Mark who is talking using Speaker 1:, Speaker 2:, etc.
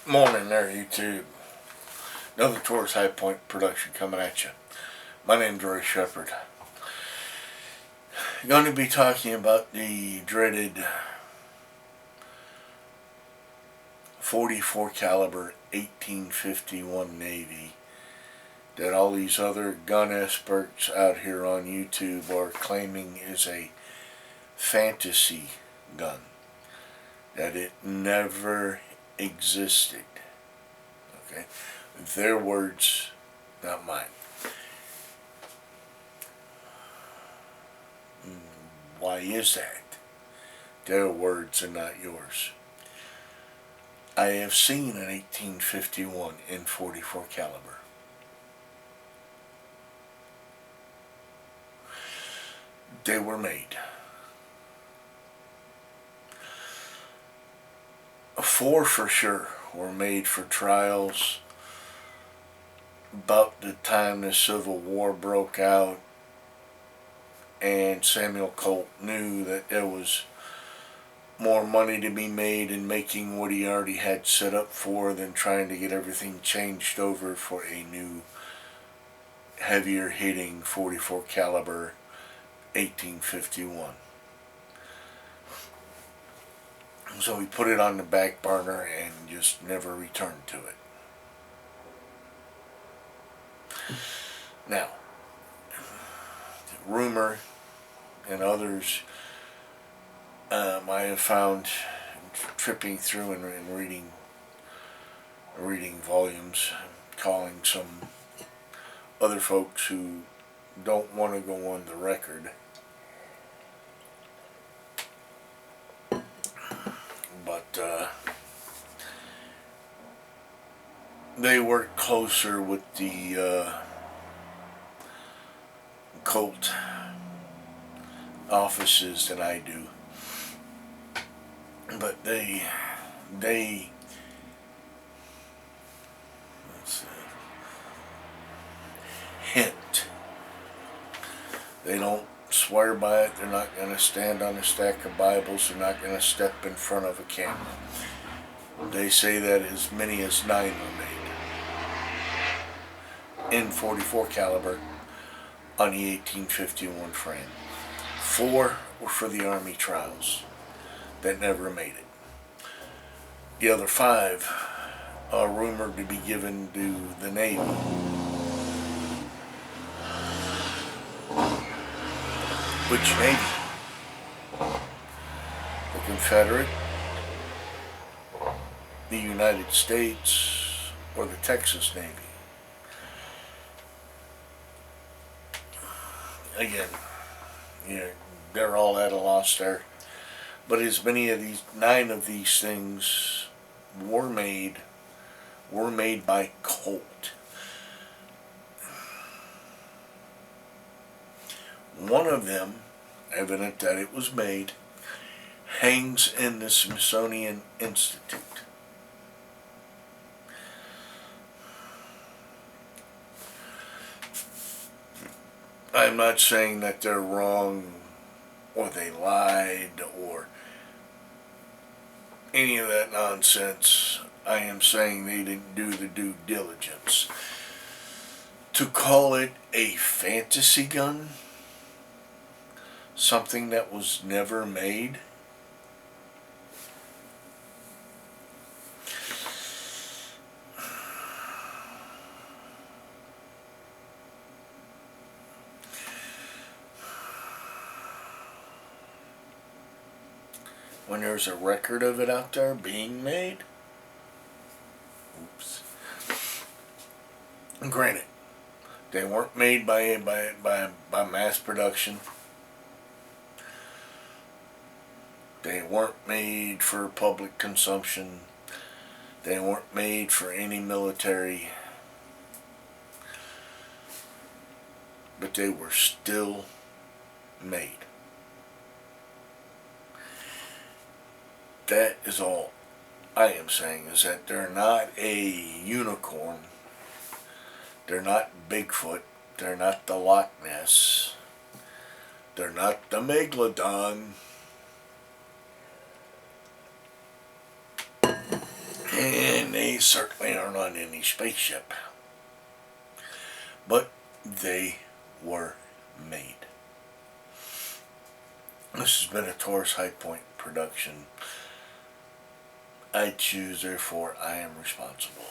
Speaker 1: Morning there, YouTube. Another Taurus High Point production coming at you. My name's Roy Shepard. Going to be talking about the dreaded 44 caliber 1851 Navy that all these other gun experts out here on YouTube are claiming is a fantasy gun, that it never existed. Okay, their words, not mine. Why is that? Their words and not yours. I have seen an 1851 in 44 caliber. They were made. 4 for sure were made for trials about the time the Civil War broke out, and Samuel Colt knew that there was more money to be made in making what he already had set up for than trying to get everything changed over for a new, heavier hitting 44 caliber 1851. So he put it on the back burner and just never returned to it. Now, rumor and others I have found tripping through and reading volumes, calling some other folks who don't want to go on the record, but they work closer with the Colt offices than I do. But they let's see, hint. They don't swear by it. They're not going to stand on a stack of Bibles. They're not going to step in front of a camera. They say that as many as 9 were made in 44 caliber on the 1851 frame. 4 were for the Army trials that never made it. The other 5 are rumored to be given to the Navy. Which Navy? The Confederate, the United States, or the Texas Navy? Again, they're all at a loss there. But as many of these, 9 of these things were made by Colt. One of them, evident that it was made, hangs in the Smithsonian Institute. I'm not saying that they're wrong or they lied or any of that nonsense. I am saying they didn't do the due diligence. To call it a fantasy gun, something that was never made, when there's a record of it out there being made. Oops. Granted, they weren't made by mass production. They weren't made for public consumption. They weren't made for any military. But they were still made. That is all I am saying, is that they're not a unicorn. They're not Bigfoot. They're not the Loch Ness. They're not the Megalodon. And And they certainly aren't on any spaceship. But they were made. This has been a Taurus High Point production. I choose, therefore I am responsible.